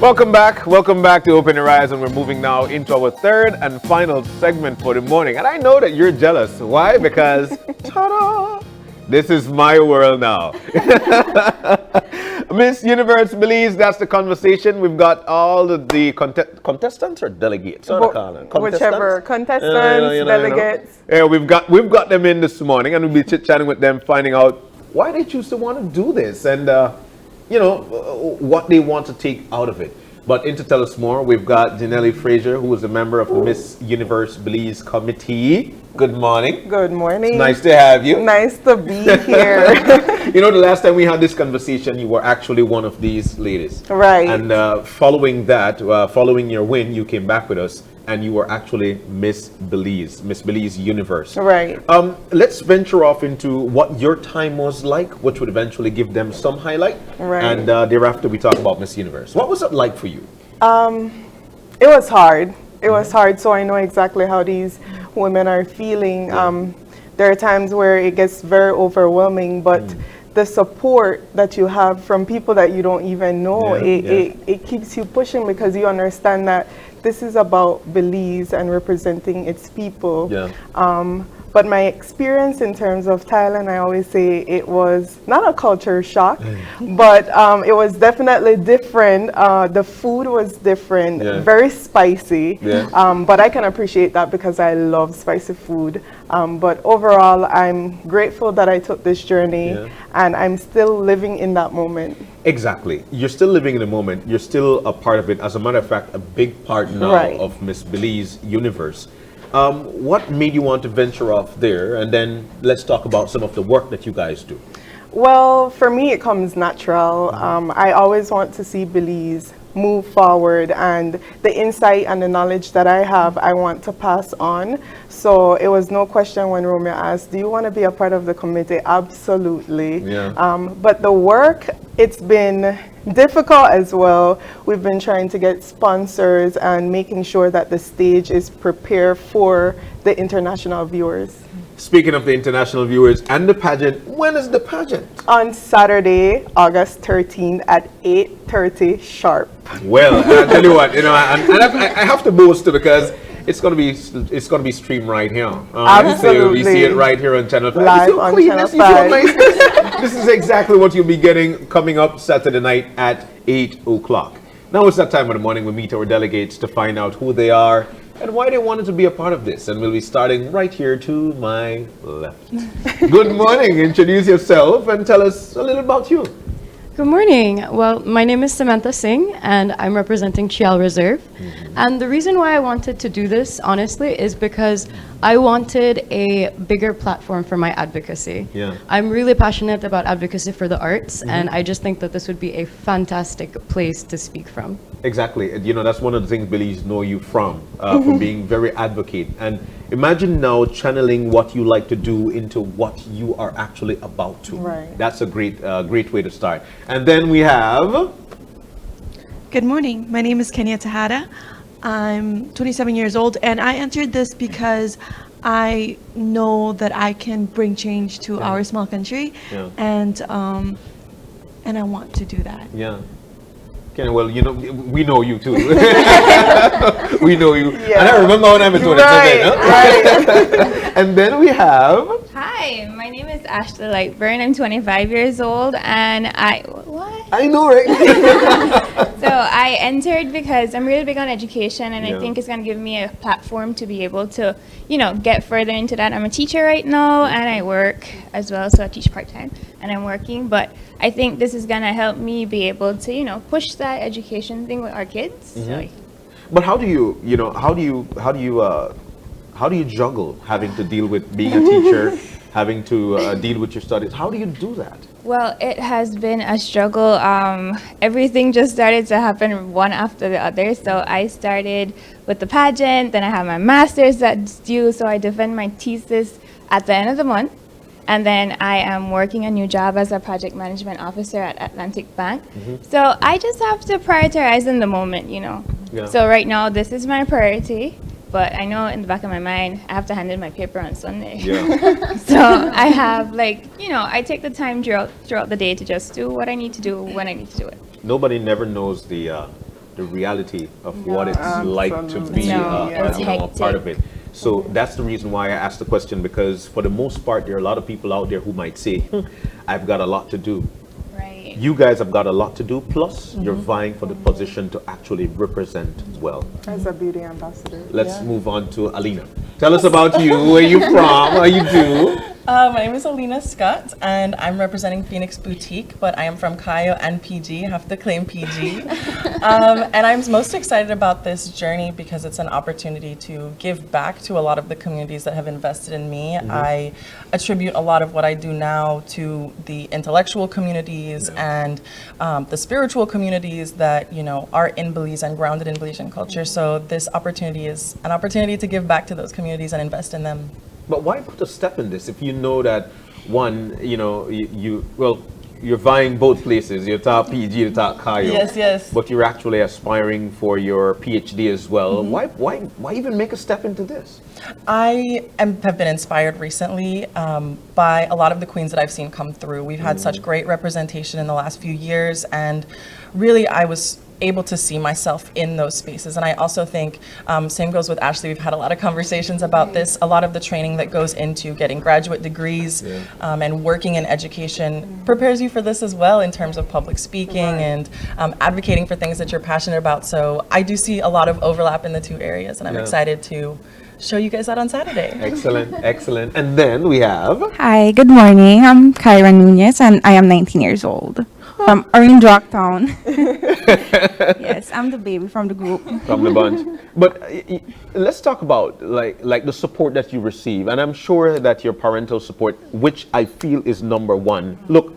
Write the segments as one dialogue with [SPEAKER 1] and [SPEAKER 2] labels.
[SPEAKER 1] Welcome back to Open Your Eyes, and we're moving now into our third and final segment for the morning. And I know that you're jealous. Why? Because, ta-da! This is my world now. Miss Universe Belize, that's the conversation. We've got all of the contestants or delegates?
[SPEAKER 2] Whichever. Contestants, delegates.
[SPEAKER 1] Yeah, we've got them in this morning, and we'll be chit-chatting with them, finding out why they choose to want to do this and, what they want to take out of it. But to tell us more, we've got Jenelli Fraser, who is a member of the Miss Universe Belize Committee. Good morning.
[SPEAKER 2] Good morning.
[SPEAKER 1] It's nice to have you.
[SPEAKER 2] Nice to be here.
[SPEAKER 1] The last time we had this conversation, you were actually one of these ladies.
[SPEAKER 2] Right.
[SPEAKER 1] And following that, following your win, you came back with us, and you were actually Miss Belize Universe.
[SPEAKER 2] Right.
[SPEAKER 1] Let's venture off into what your time was like, which would eventually give them some highlight.
[SPEAKER 2] Right.
[SPEAKER 1] And thereafter, we talk about Miss Universe. What was it like for you?
[SPEAKER 2] It was hard. It was hard, so I know exactly how these women are feeling. There are times where it gets very overwhelming, but the support that you have from people that you don't even know, it keeps you pushing, because you understand that this is about Belize and representing its people. But my experience in terms of Thailand, I always say it was not a culture shock, but it was definitely different. The food was different, very spicy, but I can appreciate that because I love spicy food. But overall, I'm grateful that I took this journey, and I'm still living in that moment.
[SPEAKER 1] Exactly. You're still living in the moment. You're still a part of it. As a matter of fact, a big part now of Miss Belize Universe. What made you want to venture off there? And then let's talk about some of the work that you guys do.
[SPEAKER 2] Well, for me, it comes natural. I always want to see Belize move forward, and the insight and the knowledge that I have, I want to pass on. So it was no question when Romeo asked, do you want to be a part of the committee? Absolutely. But the work, it's been difficult as well. We've been trying to get sponsors and making sure that the stage is prepared for the international viewers.
[SPEAKER 1] Speaking of the international viewers and the pageant, when is the pageant?
[SPEAKER 2] On Saturday, August 13th at 8:30 sharp.
[SPEAKER 1] Well, I'll tell you what, I have to boast too, because it's gonna be streamed right here.
[SPEAKER 2] Absolutely.
[SPEAKER 1] So we see it right here on Channel 5.
[SPEAKER 2] Live on Channel 5.
[SPEAKER 1] This is exactly what you'll be getting coming up Saturday night at 8 o'clock. Now it's that time of the morning we meet our delegates to find out who they are and why they wanted to be a part of this. And we'll be starting right here to my left. Good morning. Introduce yourself and tell us a little about you.
[SPEAKER 3] Good morning. Well, my name is Samantha Singh, and I'm representing Chial Reserve. And the reason why I wanted to do this, honestly, is because I wanted a bigger platform for my advocacy. I'm really passionate about advocacy for the arts, and I just think that this would be a fantastic place to speak from.
[SPEAKER 1] Exactly. That's one of the things Belize know you from being very advocate. And imagine now channeling what you like to do into what you are actually about to.
[SPEAKER 2] Right.
[SPEAKER 1] That's a great way to start. And then we have...
[SPEAKER 4] Good morning. My name is Tahara. I'm 27 years old, and I entered this because I know that I can bring change to our small country, and I want to do that.
[SPEAKER 1] Okay, well, we know you too. We know you. And I remember when I was doing it. And then we have...
[SPEAKER 5] Hi, my name is Ashley Lightburn. I'm 25 years old, and I
[SPEAKER 1] know, right?
[SPEAKER 5] So I entered because I'm really big on education, and I think it's going to give me a platform to be able to, get further into that. I'm a teacher right now, and I work as well, so I teach part-time, and I'm working, but I think this is going to help me be able to, push that education thing with our kids.
[SPEAKER 1] But how do you juggle having to deal with being a teacher, having to deal with your studies? How do you do that?
[SPEAKER 5] Well, it has been a struggle. Everything just started to happen one after the other. So I started with the pageant, then I have my master's that's due, so I defend my thesis at the end of the month. And then I am working a new job as a project management officer at Atlantic Bank. So I just have to prioritize in the moment, So right now, this is my priority. But I know in the back of my mind, I have to hand in my paper on Sunday. So I have I take the time throughout the day to just do what I need to do when I need to do it.
[SPEAKER 1] Nobody never knows the the reality of what it's like to be
[SPEAKER 5] No, it's
[SPEAKER 1] you know, a part of
[SPEAKER 5] hectic.
[SPEAKER 1] it. So that's the reason why I asked the question, because for the most part, there are a lot of people out there who might say, I've got a lot to do.
[SPEAKER 5] Right.
[SPEAKER 1] You guys have got a lot to do, plus you're vying for the position to actually represent well.
[SPEAKER 2] As a beauty ambassador.
[SPEAKER 1] Let's move on to Alina. Tell us about you, where you from, how you do.
[SPEAKER 6] My name is Alina Scott, and I'm representing Phoenix Boutique, but I am from Cayo and PG, have to claim PG. And I'm most excited about this journey because it's an opportunity to give back to a lot of the communities that have invested in me. I attribute a lot of what I do now to the intellectual communities and the spiritual communities that, you know, are in Belize and grounded in Belizean culture. So this opportunity is an opportunity to give back to those communities and invest in them.
[SPEAKER 1] But why put a step in this if you know that, one, you know, you're vying both places, you're top PG, you're top Cayo.
[SPEAKER 6] Yes, yes.
[SPEAKER 1] But you're actually aspiring for your PhD as well. Why even make a step into this?
[SPEAKER 6] Have been inspired recently by a lot of the queens that I've seen come through. We've had such great representation in the last few years, and really I was able to see myself in those spaces. And I also think, same goes with Ashley, we've had a lot of conversations about this, a lot of the training that goes into getting graduate degrees and working in education prepares you for this as well in terms of public speaking and advocating for things that you're passionate about. So I do see a lot of overlap in the two areas, and I'm excited to show you guys that on Saturday.
[SPEAKER 1] Excellent, excellent. And then we have...
[SPEAKER 7] Hi, good morning. I'm Kyra Nunez and I am 19 years old from Orange Rocktown. Yes, I'm the baby from the group.
[SPEAKER 1] From the bunch. But let's talk about like the support that you receive. And I'm sure that your parental support, which I feel is number one. Look,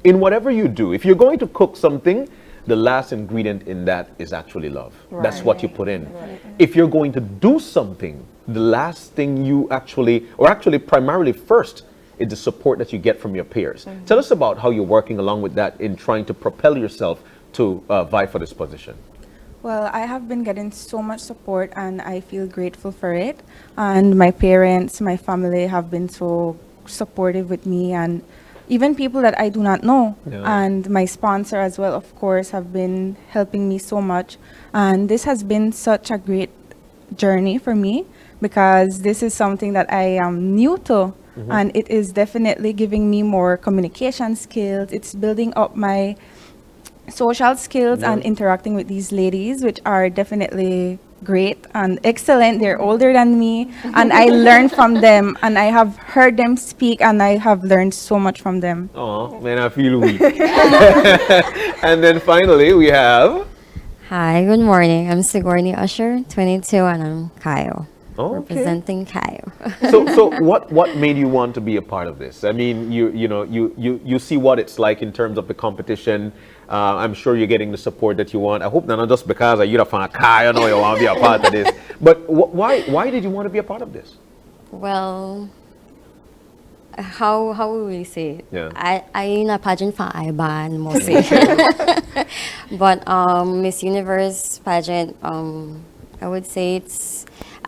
[SPEAKER 1] in whatever you do, if you're going to cook something, the last ingredient in that is actually love. That's what you put in. If you're going to do something, the last thing you actually primarily first, is the support that you get from your peers. Tell us about how you're working along with that in trying to propel yourself to vie for this position.
[SPEAKER 7] Well, I have been getting so much support and I feel grateful for it. And my parents, my family have been so supportive with me, and even people that I do not know. And my sponsor as well, of course, have been helping me so much. And this has been such a great journey for me because this is something that I am new to. And it is definitely giving me more communication skills. It's building up my social skills and interacting with these ladies, which are definitely great and excellent. They're older than me, and I learn from them, and I have heard them speak, and I have learned so much from them.
[SPEAKER 1] Oh, man, I feel weak. And then finally, we have...
[SPEAKER 8] Hi, good morning. I'm Sigourney Usher, 22, and I'm Cayo.
[SPEAKER 1] Oh,
[SPEAKER 8] Representing Cayo.
[SPEAKER 1] So what made you want to be a part of this? I mean, you see what it's like in terms of the competition. I'm sure you're getting the support that you want. I hope not just because you're a fan of Cayo, know you want to be a part of this. But why did you want to be a part of this?
[SPEAKER 8] Well, how will we say it?
[SPEAKER 1] Yeah.
[SPEAKER 8] I in a pageant for IBAN mostly. But Miss Universe pageant, I would say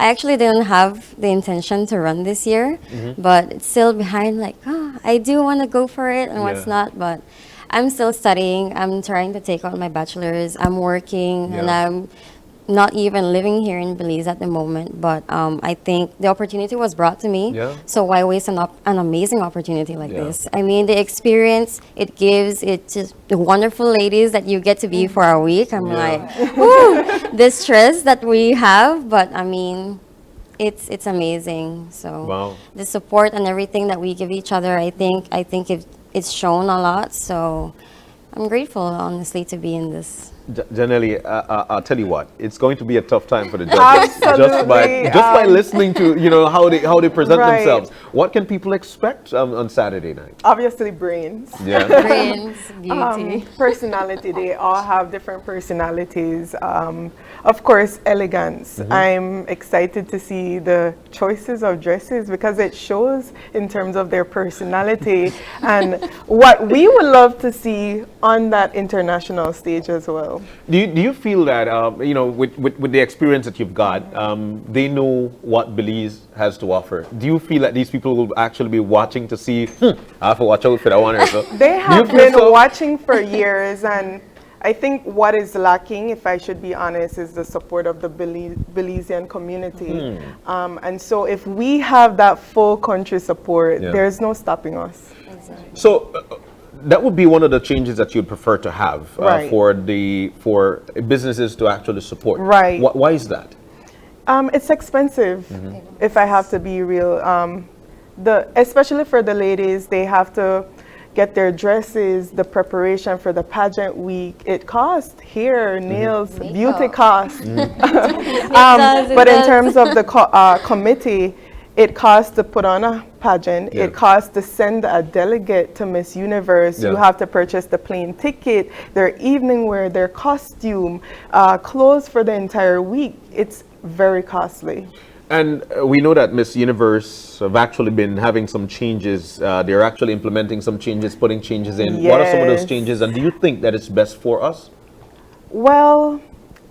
[SPEAKER 8] I actually didn't have the intention to run this year, but it's still behind, like, I do want to go for it and what's not, but I'm still studying. I'm trying to take out my bachelor's. I'm working and I'm not even living here in Belize at the moment, but I think the opportunity was brought to me, so why waste an amazing opportunity like this? I mean, the experience it gives, it's just the wonderful ladies that you get to be for a week. I'm like, woo, the stress that we have, but I mean, it's amazing. So the support and everything that we give each other, I think it's shown a lot, so I'm grateful, honestly, to be in this.
[SPEAKER 1] Jenelli, I'll tell you what, it's going to be a tough time for the judges.
[SPEAKER 2] Absolutely.
[SPEAKER 1] Just by listening to how they present themselves. What can people expect on Saturday night?
[SPEAKER 2] Obviously brains.
[SPEAKER 1] Yeah.
[SPEAKER 8] Brains, beauty.
[SPEAKER 2] Personality. They all have different personalities. Of course, elegance. I'm excited to see the choices of dresses because it shows in terms of their personality and what we would love to see on that international stage as well.
[SPEAKER 1] Do you feel that with the experience that you've got, they know what Belize has to offer? Do you feel that these people will actually be watching to see? I have to watch out for that one or so.
[SPEAKER 2] They have been watching for years, and I think what is lacking, if I should be honest, is the support of the Belizean community. And so if we have that full country support, there's no stopping us.
[SPEAKER 1] So that would be one of the changes that you'd prefer to have
[SPEAKER 2] Right.
[SPEAKER 1] for businesses to actually support.
[SPEAKER 2] Right.
[SPEAKER 1] Why is that?
[SPEAKER 2] It's expensive, if I have to be real. Especially for the ladies, they have to get their dresses, the preparation for the pageant week. It costs hair, nails, beauty costs. But in terms of the committee, it costs to put on a pageant. It costs to send a delegate to Miss Universe. You have to purchase the plane ticket, their evening wear, their costume, clothes for the entire week. It's very costly.
[SPEAKER 1] And we know that Miss Universe have actually been having some changes. They're actually implementing some changes, putting changes in. What are some of those changes? And do you think that it's best for us?
[SPEAKER 2] Well,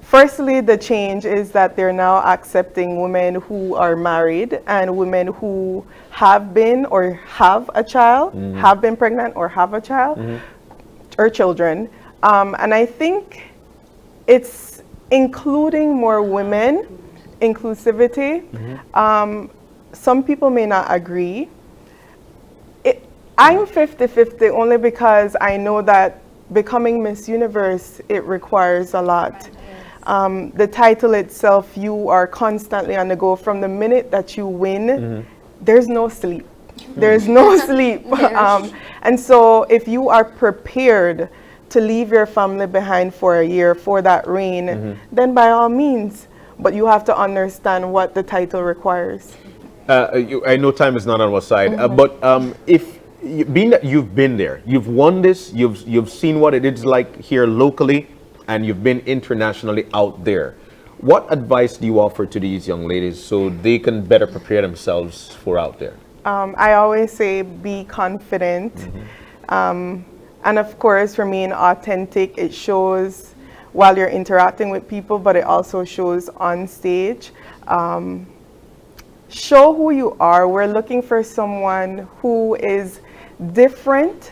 [SPEAKER 2] firstly, the change is that they're now accepting women who are married and women who have been or have a child, have been pregnant or have a child or children. And I think it's including more women, inclusivity. Some people may not agree. I'm 50-50 only because I know that becoming Miss Universe, it requires a lot. The title itself, you are constantly on the go. From the minute that you win, there's no sleep. There's no sleep. And so if you are prepared to leave your family behind for a year for that reign, then by all means, but you have to understand what the title requires.
[SPEAKER 1] I know time is not on our side, but if being that you've been there, you've won this, you've seen what it is like here locally, and you've been internationally out there. What advice do you offer to these young ladies so they can better prepare themselves for out there?
[SPEAKER 2] I always say be confident. And of course, remain authentic. It shows while you're interacting with people, but it also shows on stage. Show who you are. We're looking for someone who is different.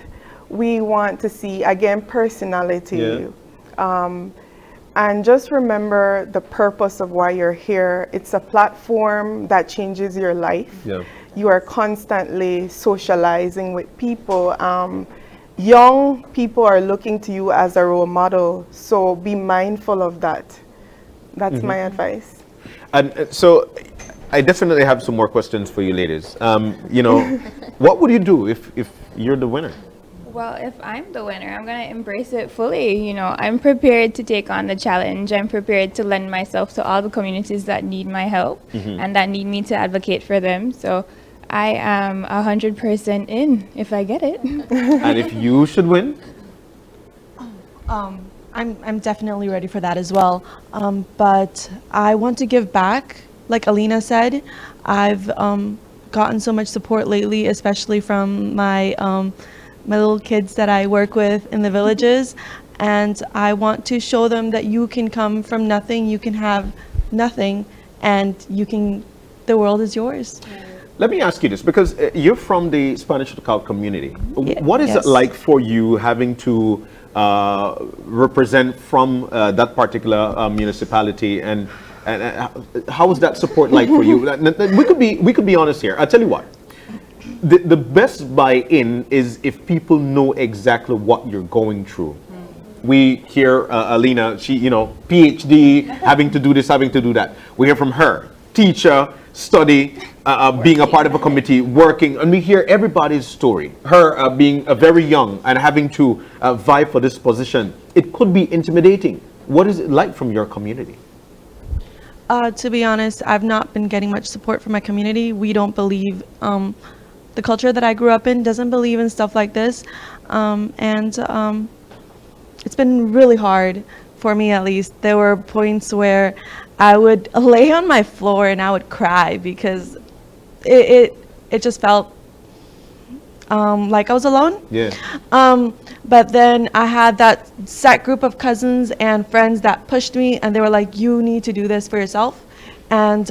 [SPEAKER 2] We want to see, again, personality. And just remember the purpose of why you're here. It's a platform that changes your life. You are constantly socializing with people. Young people are looking to you as a role model, so be mindful of that. That's my advice.
[SPEAKER 1] And so I definitely have some more questions for you ladies. You know, what would you do if you're the winner?
[SPEAKER 5] Well, if I'm the winner, I'm going to embrace it fully. You know, I'm prepared to take on the challenge. I'm prepared to lend myself to all the communities that need my help and that need me to advocate for them. So I am 100% in if I get it.
[SPEAKER 1] And if you should win?
[SPEAKER 4] I'm definitely ready for that as well. But I want to give back. Like Alina said, I've gotten so much support lately, especially from my little kids that I work with in the villages. And I want to show them that you can come from nothing, you can have nothing, and the world is yours.
[SPEAKER 1] Let me ask you this, because you're from the Spanish lookout community. What is it like for you having to represent from that particular municipality, and how is that support like for you? We could be honest here. I'll tell you what. The best buy-in is if people know exactly what you're going through. We hear Alina, she, PhD, having to do this, having to do that. We hear from her, teacher, study, being a part of a committee, working, and we hear everybody's story. Her being very young and having to vie for this position. It could be intimidating. What is it like from your community?
[SPEAKER 4] To be honest, I've not been getting much support from my community. We don't believe, the culture that I grew up in doesn't believe in stuff like this. It's been really hard for me, at least. There were points where I would lay on my floor and I would cry because it just felt like I was alone. But then I had that set group of cousins and friends that pushed me, and they were like, you need to do this for yourself. And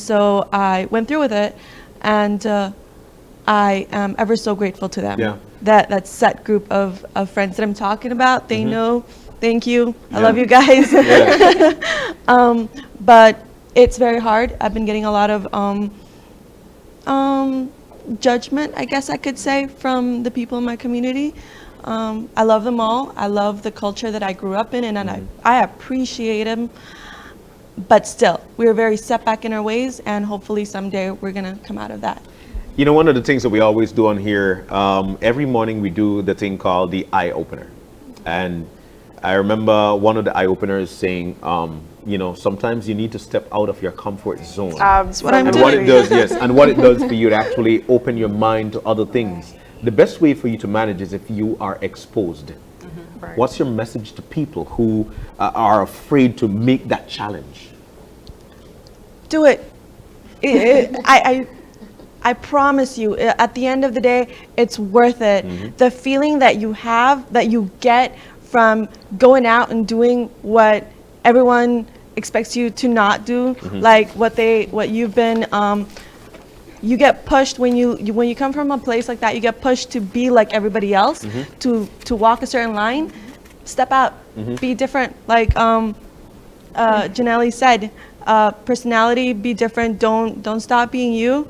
[SPEAKER 4] so I went through with it, and I am ever so grateful to them. that set group of friends that I'm talking about. They know. Thank you. I love you guys. But it's very hard. I've been getting a lot of judgment, I guess I could say, from the people in my community. I love them all. I love the culture that I grew up in, and I appreciate them. But still, we're very set back in our ways, and hopefully someday we're going to come out of that.
[SPEAKER 1] You know, one of the things that we always do on here, every morning we do the thing called the eye opener. And I remember one of the eye openers saying, you know, sometimes you need to step out of your comfort zone.
[SPEAKER 4] That's what I'm
[SPEAKER 1] And
[SPEAKER 4] doing.
[SPEAKER 1] what it does, yes, and what it does for you to actually open your mind to other things. The best way for you to manage is if you are exposed.
[SPEAKER 2] Right.
[SPEAKER 1] What's your message to people who are afraid to make that challenge?
[SPEAKER 4] Do it. I promise you, at the end of the day, it's worth it. The feeling that you have, that you get from going out and doing what everyone expects you to not do, like what you've been, you get pushed when you come from a place like that, you get pushed to be like everybody else, to walk a certain line. Step out, be different. Like Jenelli said, personality, be different. Don't stop being you.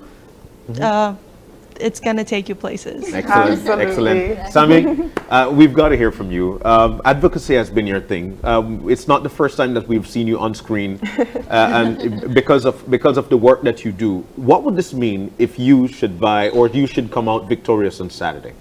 [SPEAKER 4] It's gonna take you places.
[SPEAKER 1] Excellent, excellent. Sammy, we've got to hear from you. Advocacy has been your thing. It's not the first time that we've seen you on screen, and because of the work that you do. What would this mean if you should come out victorious on Saturday?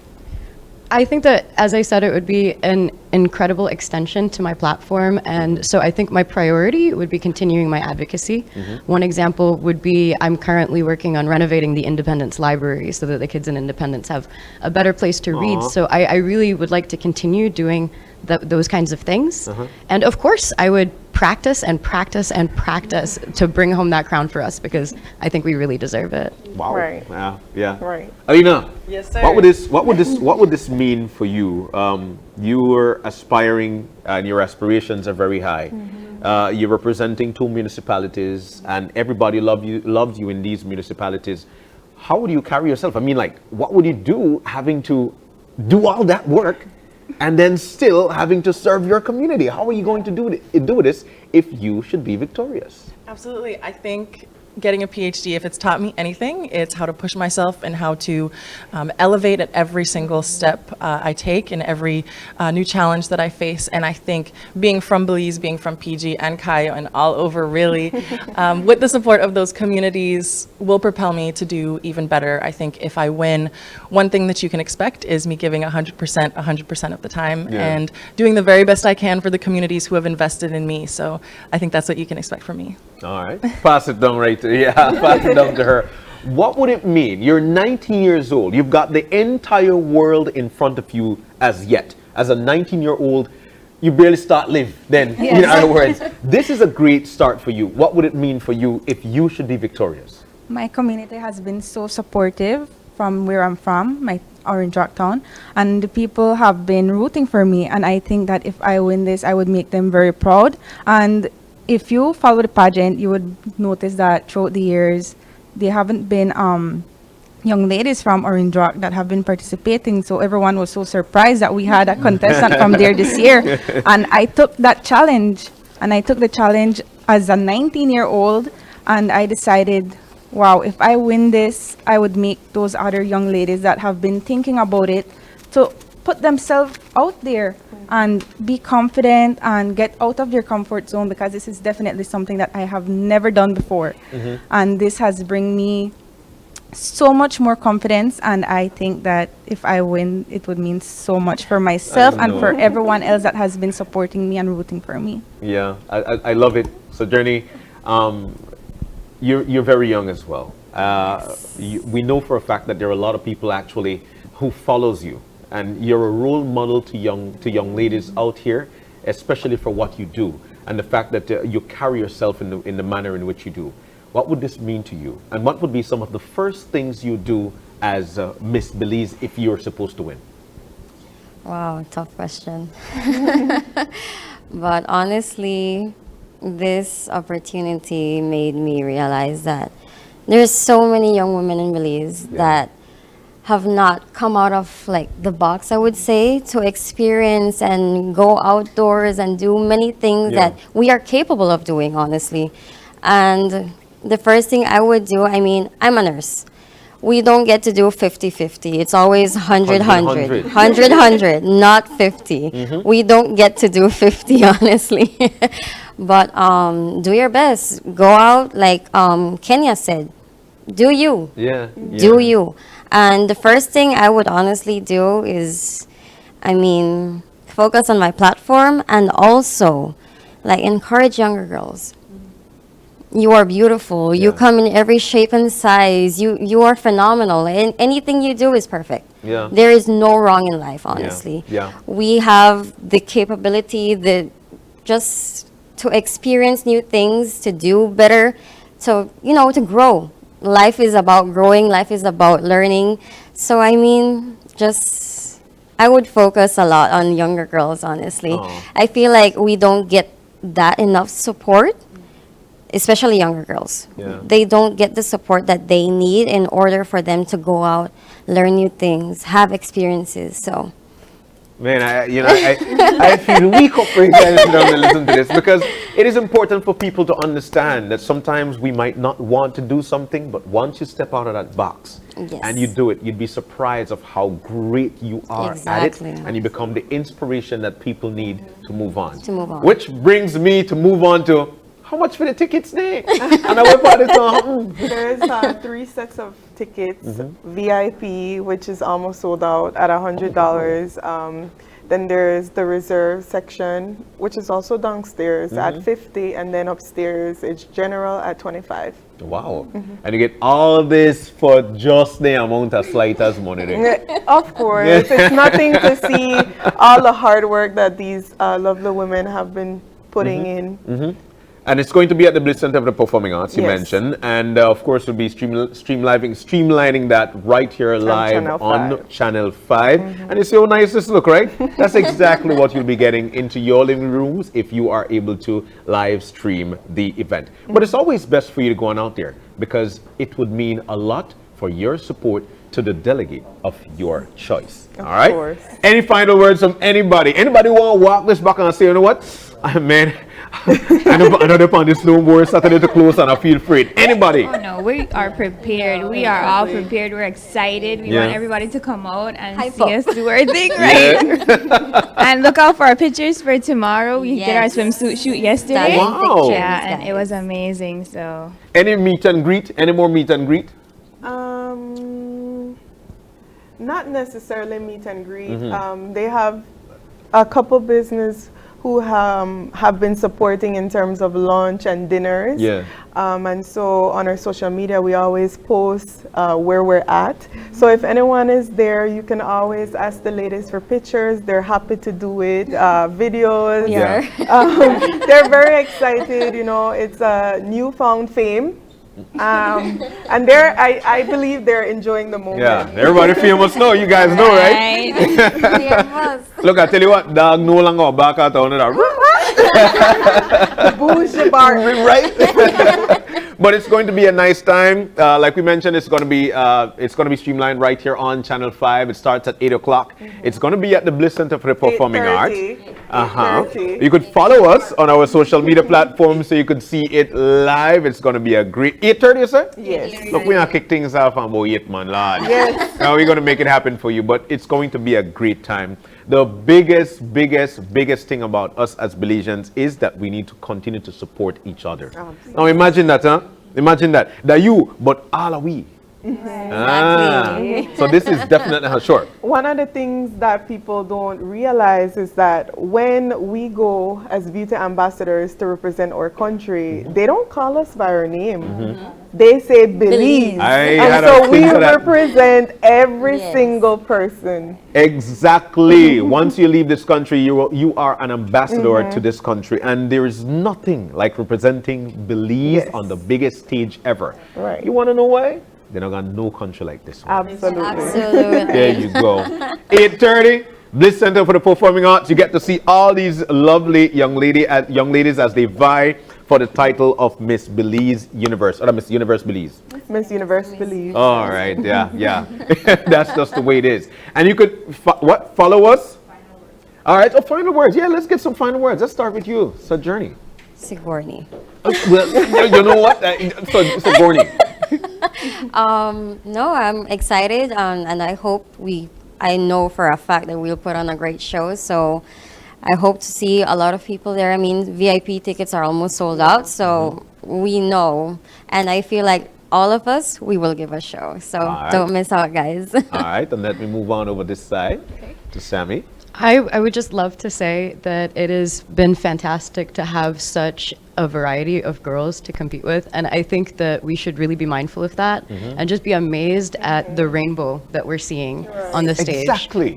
[SPEAKER 3] I think that, as I said, it would be an incredible extension to my platform. And so I think my priority would be continuing my advocacy. One example would be I'm currently working on renovating the Independence Library so that the kids in Independence have a better place to read. So I really would like to continue doing those kinds of things. And of course, I would practice and practice and practice to bring home that crown for us, because I think we really deserve it.
[SPEAKER 1] Wow.
[SPEAKER 2] Right.
[SPEAKER 1] Yeah.
[SPEAKER 2] Right.
[SPEAKER 1] Alina.
[SPEAKER 2] Yes, sir.
[SPEAKER 1] What would this mean for you? You were aspiring, and your aspirations are very high. You're representing 2 municipalities, and everybody loved you in these municipalities. How would you carry yourself? I mean, like, what would you do having to do all that work and then still having to serve your community? How are you going to do this if you should be victorious?
[SPEAKER 6] Absolutely. I think getting a PhD, if it's taught me anything, it's how to push myself and how to elevate at every single step I take and every new challenge that I face. And I think being from Belize, being from PG and Cayo and all over really, with the support of those communities will propel me to do even better. I think if I win, one thing that you can expect is me giving 100% of the time and doing the very best I can for the communities who have invested in me. So I think that's what you can expect from me.
[SPEAKER 1] All right. Pass it down pass it down to her. What would it mean? You're 19 years old. You've got the entire world in front of you as yet. As a 19-year-old, you barely start live then. In other words, this is a great start for you. What would it mean for you if you should be victorious?
[SPEAKER 7] My community has been so supportive from where I'm from, my Orange Rock town, and the people have been rooting for me, and I think that if I win this, I would make them very proud. And if you follow the pageant, you would notice that throughout the years, there haven't been young ladies from Orange Rock that have been participating. So everyone was so surprised that we had a contestant from there this year. And I took that challenge, and I took the challenge as a 19-year-old, and I decided, wow, if I win this, I would make those other young ladies that have been thinking about it to put themselves out there and be confident and get out of their comfort zone, because this is definitely something that I have never done before. And this has bring me so much more confidence, and I think that if I win, it would mean so much for myself and for everyone else that has been supporting me and rooting for me.
[SPEAKER 1] Yeah, I love it. So Journey, you're very young as well. We know for a fact that there are a lot of people actually who follows you, and you're a role model to young ladies out here, especially for what you do and the fact that you carry yourself in the manner in which you do. What would this mean to you, and what would be some of the first things you do as Miss Belize if you're supposed to win?
[SPEAKER 8] Wow, tough question. But honestly, this opportunity made me realize that there's so many young women in Belize that have not come out of like the box, I would say, to experience and go outdoors and do many things
[SPEAKER 1] Yeah.
[SPEAKER 8] that we are capable of doing, honestly. And the first thing I would do, I mean, I'm a nurse. We don't get to do 50-50. It's always 100-100. 100-100, not 50. We don't get to do 50, honestly. But do your best. Go out, like Kenya said, do you.
[SPEAKER 1] Yeah.
[SPEAKER 8] Do you. And the first thing I would honestly do is, I mean, focus on my platform and also like encourage younger girls. You are beautiful. You
[SPEAKER 1] Yeah.
[SPEAKER 8] come in every shape and size. You are phenomenal. And anything you do is perfect.
[SPEAKER 1] Yeah.
[SPEAKER 8] There is no wrong in life, honestly.
[SPEAKER 1] Yeah.
[SPEAKER 8] We have the capability, the just to experience new things, to do better, to to grow. Life is about growing. Life is about learning. So I mean, just I would focus a lot on younger girls, honestly.
[SPEAKER 1] Oh.
[SPEAKER 8] I feel like we don't get that enough support, especially younger girls.
[SPEAKER 1] Yeah.
[SPEAKER 8] They don't get the support that they need in order for them to go out, learn new things, have experiences. So,
[SPEAKER 1] Man, I feel weak up right there sit down and listen to this, because it is important for people to understand that sometimes we might not want to do something, but once you step out of that box
[SPEAKER 8] Yes.
[SPEAKER 1] and you do it, you'd be surprised of how great you are
[SPEAKER 8] Exactly.
[SPEAKER 1] at it, and you become the inspiration that people need to move on.
[SPEAKER 8] To move on.
[SPEAKER 1] Which brings me to move on to how much for the tickets, Nick? And I went for this on.
[SPEAKER 2] There's 3 sets of tickets, VIP, which is almost sold out at $100. Then there's the reserve section, which is also downstairs at $50, and then upstairs it's general at $25.
[SPEAKER 1] Wow. And you get all this for just the amount of slightest money there.
[SPEAKER 2] Of course, it's nothing to see all the hard work that these lovely women have been putting in.
[SPEAKER 1] And it's going to be at the Bliss Center of the Performing Arts, you
[SPEAKER 2] Yes.
[SPEAKER 1] mentioned. And of course, we'll be streamlining that right here live
[SPEAKER 2] Channel
[SPEAKER 1] on
[SPEAKER 2] 5.
[SPEAKER 1] Channel 5. And you see how nice this look, right? That's exactly what you'll be getting into your living rooms if you are able to live stream the event. But it's always best for you to go on out there, because it would mean a lot for your support to the delegate of your choice. All right?
[SPEAKER 2] course.
[SPEAKER 1] Any final words from anybody? Anybody want to walk this back and say, you know what? Man, I know they're on this snowboard Saturday to close, and I feel afraid. Anybody?
[SPEAKER 5] Oh no, we are prepared. We are all prepared. We're excited. We
[SPEAKER 1] Yeah.
[SPEAKER 5] want everybody to come out and
[SPEAKER 8] Hype
[SPEAKER 5] see
[SPEAKER 8] up.
[SPEAKER 5] us do our thing, right? And look out for our pictures for tomorrow. We did our
[SPEAKER 8] Yes.
[SPEAKER 5] swimsuit shoot yesterday.
[SPEAKER 8] Stunning
[SPEAKER 1] Wow.
[SPEAKER 8] pictures,
[SPEAKER 5] Yeah, and it was
[SPEAKER 8] guys.
[SPEAKER 5] amazing. So
[SPEAKER 1] Any meet and greet? Any more meet and greet?
[SPEAKER 2] Not necessarily meet and greet. They have a couple business who have been supporting in terms of lunch and dinners.
[SPEAKER 1] Yeah.
[SPEAKER 2] And so on our social media, we always post where we're at. So if anyone is there, you can always ask the ladies for pictures. They're happy to do it, videos.
[SPEAKER 1] Yeah.
[SPEAKER 2] They're very excited. It's a newfound fame. And I believe they're enjoying the moment.
[SPEAKER 1] Yeah, everybody famous know. You guys know, right? Look, I tell you what, dog no longer back out on that.
[SPEAKER 2] Bougie bar.
[SPEAKER 1] Right? But it's going to be a nice time. Like we mentioned, it's going to be streamlined right here on Channel 5. It starts at 8 o'clock. It's going to be at the Bliss Center for the Performing Arts.
[SPEAKER 2] 8:30.
[SPEAKER 1] You could follow us on our social media platforms so you could see it live. It's going to be a great 8:30, sir?
[SPEAKER 2] Yes.
[SPEAKER 1] Look, we're going to kick things off on about 8, man, lad.
[SPEAKER 2] Yes.
[SPEAKER 1] Now we're going to make it happen for you, but it's going to be a great time. The biggest thing about us as Belizeans is that we need to continue to support each other. Now imagine that, huh? Imagine that. That you, but all are we. So this is definitely sure.
[SPEAKER 2] One of the things that people don't realize is that when we go as beauty ambassadors to represent our country, they don't call us by our name. They say Belize. And so we represent every single person.
[SPEAKER 1] Exactly. Once you leave this country, you are an ambassador to this country, and there is nothing like representing Belize on the biggest stage ever.
[SPEAKER 2] Right.
[SPEAKER 1] You want to know why? They're not got no country like this one.
[SPEAKER 2] Absolutely.
[SPEAKER 1] There you go. 8:30, Bliss Center for the Performing Arts. You get to see all these lovely young ladies as they vie for the title of Miss Belize Universe, or Miss Universe Belize.
[SPEAKER 2] Miss Universe Belize.
[SPEAKER 1] All right, yeah. That's just the way it is. And you could, follow us? All right, final words. Yeah, let's get some final words. Let's start with you, Sojourner.
[SPEAKER 8] Sigourney.
[SPEAKER 1] Well, you know what? Sigourney.
[SPEAKER 8] No, I'm excited, and I know for a fact that we'll put on a great show. So I hope to see a lot of people there. I mean, VIP tickets are almost sold out, so we know. And I feel like all of us, we will give a show. So don't miss out, guys.
[SPEAKER 1] All right, and let me move on over this side to Sammy.
[SPEAKER 3] I would just love to say that it has been fantastic to have such a variety of girls to compete with. And I think that we should really be mindful of that and just be amazed at the rainbow that we're seeing on the stage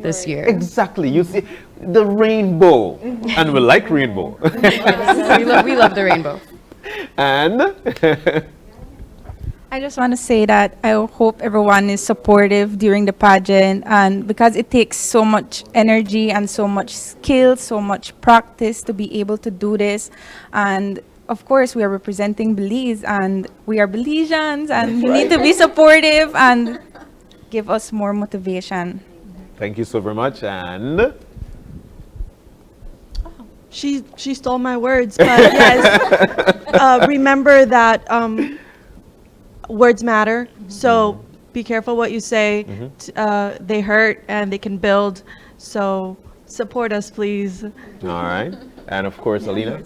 [SPEAKER 3] this year.
[SPEAKER 1] Exactly. You see the rainbow. And we like rainbow.
[SPEAKER 3] we love the rainbow.
[SPEAKER 1] And
[SPEAKER 7] I just want to say that I hope everyone is supportive during the pageant, and because it takes so much energy and so much skill, so much practice to be able to do this. And of course, we are representing Belize, and we are Belizeans, and you need to be supportive and give us more motivation.
[SPEAKER 1] thank you so very much. And
[SPEAKER 4] She stole my words, but yes, remember that words matter. So be careful what you say. They hurt and they can build. So support us, please.
[SPEAKER 1] all right. And of course, Alina.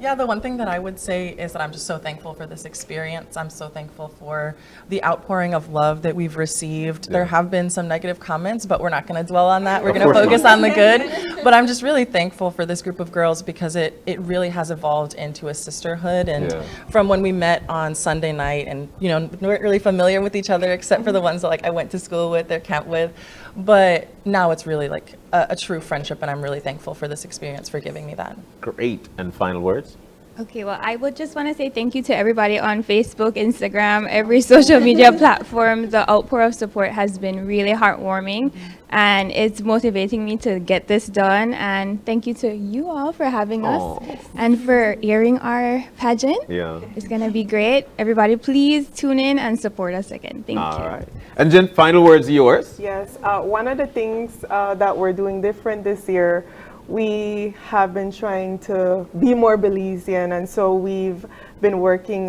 [SPEAKER 6] Yeah, the one thing that I would say is that I'm just so thankful for this experience. I'm so thankful for the outpouring of love that we've received. There have been some negative comments, but we're not going to dwell on that. We're going to focus on the good. But I'm just really thankful for this group of girls because it really has evolved into a sisterhood. And from when we met on Sunday night and, we weren't really familiar with each other except for the ones that I went to school with or camp with. But now it's really like a true friendship, and I'm really thankful for this experience for giving me that.
[SPEAKER 1] Great. And final words.
[SPEAKER 5] Okay, well, I would just want to say thank you to everybody on Facebook, Instagram, every social media platform. The outpour of support has been really heartwarming, and it's motivating me to get this done. And thank you to you all for having us and for airing our pageant.
[SPEAKER 1] Yeah.
[SPEAKER 5] It's going to be great. Everybody, please tune in and support us again. Thank you.
[SPEAKER 1] All right. And Jen, final words yours.
[SPEAKER 2] Yes, one of the things that we're doing different this year, we have been trying to be more Belizean, and so we've been working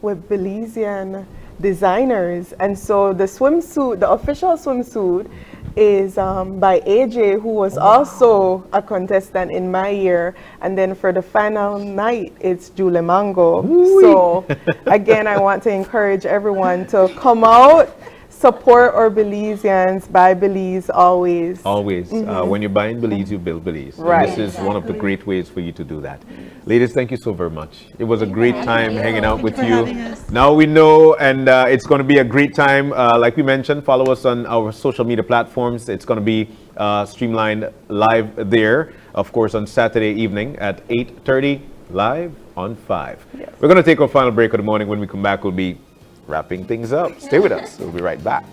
[SPEAKER 2] with Belizean designers. And so the swimsuit, the official swimsuit, is by AJ, who was also a contestant in my year. And then for the final night, it's Julie Mango. So again, I want to encourage everyone to come out, support our Belizeans, buy Belize always.
[SPEAKER 1] Always. When you're buying Belize, you build Belize.
[SPEAKER 2] Right.
[SPEAKER 1] And this is one of the great ways for you to do that. Ladies, thank you so very much. It was a great time hanging out with you. Now we know, and it's going to be a great time. Like we mentioned, follow us on our social media platforms. It's going to be streamlined live there, of course, on Saturday evening at 8:30, live on 5. Yes. We're going to take our final break of the morning. When we come back, we'll be wrapping things up. Stay with us. We'll be right back.